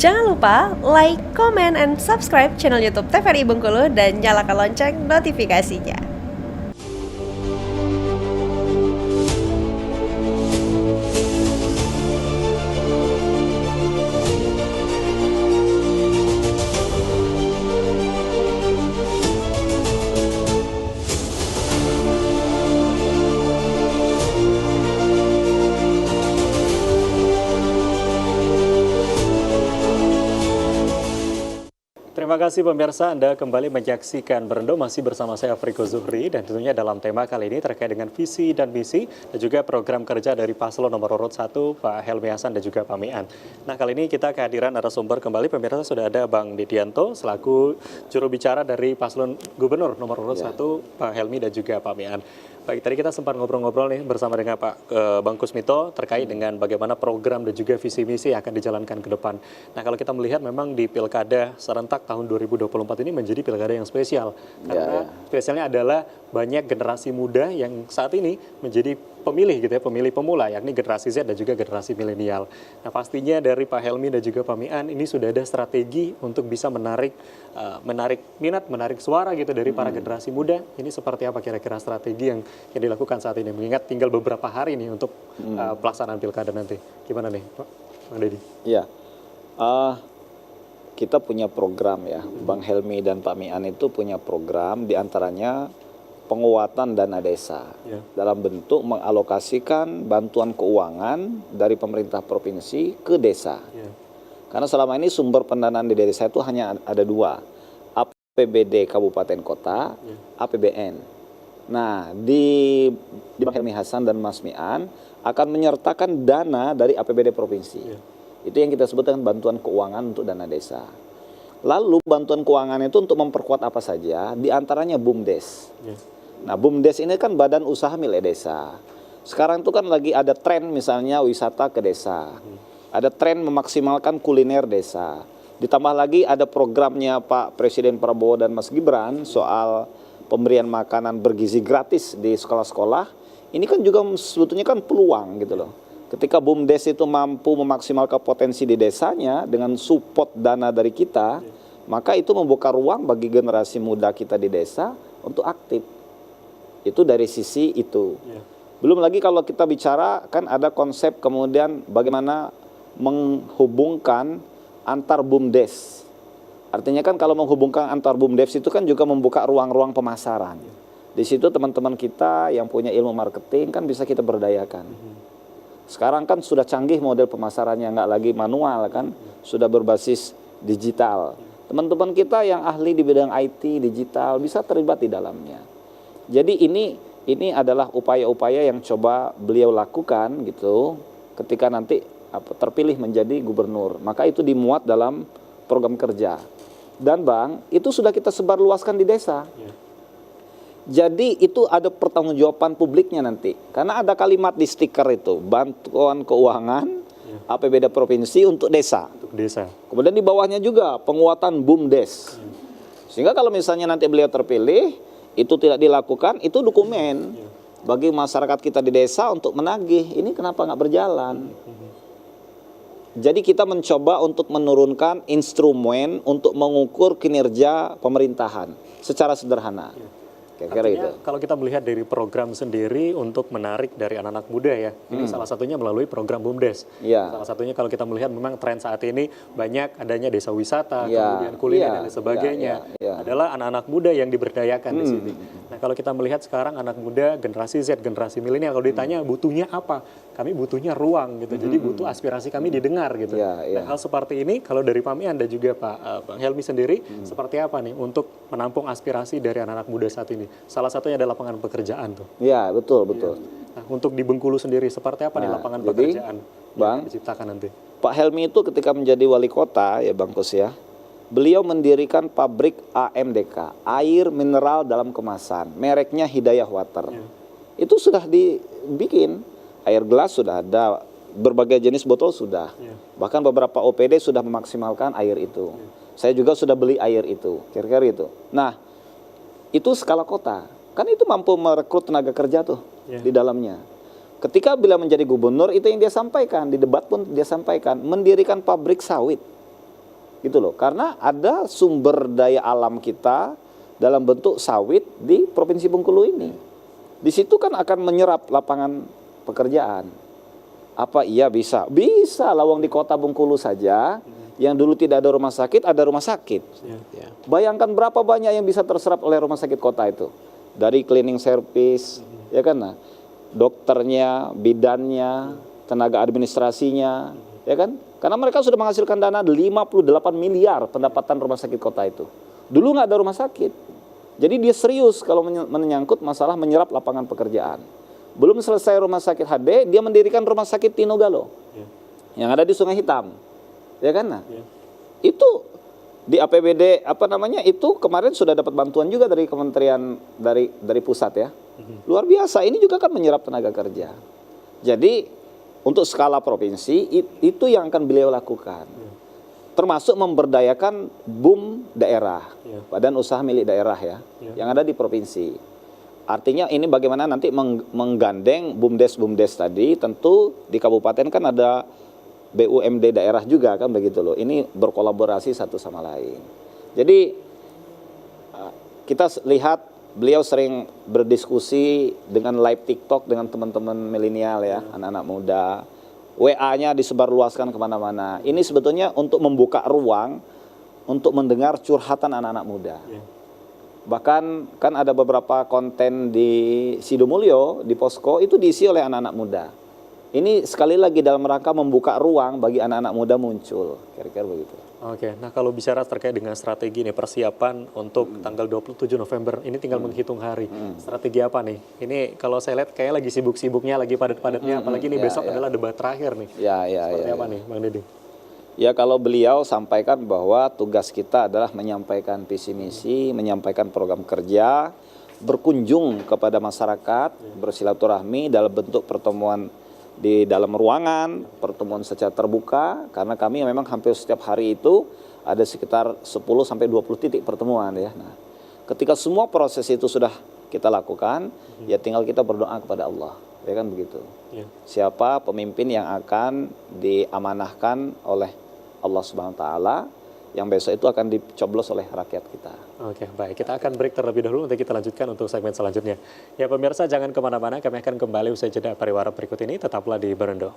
Jangan lupa like, comment, and subscribe channel YouTube TVRI Bengkulu dan nyalakan lonceng notifikasinya. Terima kasih pemirsa, Anda kembali menyaksikan Berendo masih bersama saya Afriko Zuhri dan tentunya dalam tema kali ini terkait dengan visi dan misi dan juga program kerja dari paslon nomor urut 1 Pak Helmi Hasan dan juga Pak Mian. Nah, kali ini kita kehadiran narasumber kembali, pemirsa, sudah ada Bang Didianto selaku juru bicara dari paslon gubernur nomor urut 1 Pak Helmi dan juga Pak Mian. Baik, tadi kita sempat ngobrol-ngobrol nih bersama dengan Pak Bang Kusmito terkait dengan bagaimana program dan juga visi misi yang akan dijalankan ke depan. Nah, kalau kita melihat memang di Pilkada serentak tahun 2024 ini menjadi pilkada yang spesial. Karena spesialnya adalah banyak generasi muda yang saat ini menjadi pemilih gitu ya, pemilih pemula, yakni generasi Z dan juga generasi milenial. Nah, pastinya dari Pak Helmi dan juga Pak Mian ini sudah ada strategi untuk bisa menarik minat, menarik suara gitu dari para generasi muda. Ini seperti apa kira-kira strategi yang dilakukan saat ini? Mengingat tinggal beberapa hari nih untuk pelaksanaan pilkada nanti. Gimana nih, Pak Bang Deddy? Ya, kita punya program ya, Bang Helmi dan Pak Mian itu punya program, diantaranya penguatan dana desa dalam bentuk mengalokasikan bantuan keuangan dari pemerintah provinsi ke desa. Karena selama ini sumber pendanaan di desa itu hanya ada dua, APBD Kabupaten Kota, APBN. Nah, di Bang Helmi Hasan dan Mas Mian akan menyertakan dana dari APBD provinsi. Itu yang kita sebut dengan bantuan keuangan untuk dana desa. Lalu bantuan keuangan itu untuk memperkuat apa saja, diantaranya BUMDes. Nah, BUMDes ini kan badan usaha milik desa. Sekarang itu kan lagi ada tren misalnya wisata ke desa. Ada tren memaksimalkan kuliner desa. Ditambah lagi ada programnya Pak Presiden Prabowo dan Mas Gibran soal pemberian makanan bergizi gratis di sekolah-sekolah. Ini kan juga sebetulnya kan peluang gitu loh. Ketika BUMDes itu mampu memaksimalkan potensi di desanya dengan support dana dari kita, maka itu membuka ruang bagi generasi muda kita di desa untuk aktif. Itu dari sisi itu. Belum lagi kalau kita bicara kan ada konsep kemudian bagaimana menghubungkan antar BUMDes. Artinya kan kalau menghubungkan antar BUMDes itu kan juga membuka ruang-ruang pemasaran. Di situ teman-teman kita yang punya ilmu marketing kan bisa kita berdayakan. Sekarang kan sudah canggih model pemasarannya, nggak lagi manual kan, sudah berbasis digital. Teman-teman kita yang ahli di bidang IT, digital bisa terlibat di dalamnya. Jadi ini adalah upaya-upaya yang coba beliau lakukan gitu ketika nanti terpilih menjadi gubernur. Maka itu dimuat dalam program kerja. Dan Bang, itu sudah kita sebarluaskan di desa. Jadi itu ada pertanggungjawaban publiknya nanti. Karena ada kalimat di stiker itu, bantuan keuangan APBD provinsi untuk desa. Kemudian di bawahnya juga penguatan BUMDes. Sehingga kalau misalnya nanti beliau terpilih, itu tidak dilakukan, itu dokumen bagi masyarakat kita di desa untuk menagih. Ini kenapa nggak berjalan? Jadi kita mencoba untuk menurunkan instrumen untuk mengukur kinerja pemerintahan secara sederhana. Kira-kira Artinya, itu. kalau kita melihat dari program sendiri untuk menarik dari anak-anak muda ya, ini salah satunya melalui program BUMDes. Salah satunya kalau kita melihat memang tren saat ini banyak adanya desa wisata, kemudian kuliner dan sebagainya. Adalah anak-anak muda yang diberdayakan di sini. Nah, kalau kita melihat sekarang anak muda generasi Z, generasi milenial, kalau ditanya butuhnya apa? Kami butuhnya ruang gitu. Jadi butuh aspirasi kami didengar gitu. Nah, hal seperti ini kalau dari Pak Mian dan juga Pak Bang Helmi sendiri seperti apa nih untuk menampung aspirasi dari anak-anak muda saat ini? Salah satunya adalah lapangan pekerjaan tuh. Ya, betul. Nah, untuk di Bengkulu sendiri seperti apa nih lapangan pekerjaan yang diciptakan nanti? Pak Helmi itu ketika menjadi wali kota ya Bang Kus ya, beliau mendirikan pabrik AMDK, air mineral dalam kemasan, mereknya Hidayah Water. Itu sudah dibikin, air gelas sudah ada, berbagai jenis botol sudah. Bahkan beberapa OPD sudah memaksimalkan air itu. Saya juga sudah beli air itu, kira-kira itu. Nah, itu skala kota, kan itu mampu merekrut tenaga kerja tuh di dalamnya. Ketika bila menjadi gubernur itu yang dia sampaikan, di debat pun dia sampaikan, mendirikan pabrik sawit. gitu loh. Karena ada sumber daya alam kita dalam bentuk sawit di Provinsi Bengkulu ini. Di situ kan akan menyerap lapangan pekerjaan. Apa iya bisa? Bisa, lawang di kota Bengkulu saja, yang dulu tidak ada rumah sakit, ada rumah sakit. Ya. Bayangkan berapa banyak yang bisa terserap oleh rumah sakit kota itu. Dari cleaning service, ya kan, nah, dokternya, bidannya, tenaga administrasinya, ya kan? Karena mereka sudah menghasilkan dana 58 miliar pendapatan rumah sakit kota itu. Dulu nggak ada rumah sakit. Jadi dia serius kalau menyangkut masalah menyerap lapangan pekerjaan. Belum selesai rumah sakit HD, dia mendirikan rumah sakit Tinogalo yang ada di Sungai Hitam, ya kan? Nah, itu di APBD itu kemarin sudah dapat bantuan juga dari kementerian dari pusat ya. Luar biasa. Ini juga kan menyerap tenaga kerja. Jadi untuk skala provinsi itu yang akan beliau lakukan. Termasuk memberdayakan BUM daerah, badan usaha milik daerah ya, yang ada di provinsi. Artinya ini bagaimana nanti menggandeng BUMDes tadi, tentu di kabupaten kan ada BUMD daerah juga kan begitu loh. Ini berkolaborasi satu sama lain. Jadi kita lihat beliau sering berdiskusi dengan live TikTok dengan teman-teman milenial ya, anak-anak muda. WA-nya disebarluaskan kemana-mana. Ini sebetulnya untuk membuka ruang untuk mendengar curhatan anak-anak muda. Bahkan kan ada beberapa konten di Sidomulyo, di Posko, itu diisi oleh anak-anak muda. Ini sekali lagi dalam rangka membuka ruang bagi anak-anak muda muncul. Kira-kira begitu. Oke, nah kalau bicara terkait dengan strategi nih, persiapan untuk tanggal 27 November, ini tinggal menghitung hari. Strategi apa nih? Ini kalau saya lihat kayak lagi sibuk-sibuknya, lagi padat-padatnya, apalagi nih besok adalah debat terakhir nih. Seperti apa nih, Bang Deddy? Ya kalau beliau sampaikan bahwa tugas kita adalah menyampaikan visi misi, menyampaikan program kerja, berkunjung kepada masyarakat, bersilaturahmi dalam bentuk pertemuan di dalam ruangan, pertemuan secara terbuka, karena kami memang hampir setiap hari itu ada sekitar 10-20 titik pertemuan ya. Nah, ketika semua proses itu sudah kita lakukan, ya tinggal kita berdoa kepada Allah, ya kan begitu. Siapa pemimpin yang akan diamanahkan oleh Allah Subhanahu wa taala yang besok itu akan dicoblos oleh rakyat kita. Oke, baik. Kita akan break terlebih dahulu, nanti kita lanjutkan untuk segmen selanjutnya. Ya pemirsa, jangan kemana-mana, kami akan kembali usai jeda pariwara berikut ini, tetaplah di Berendo.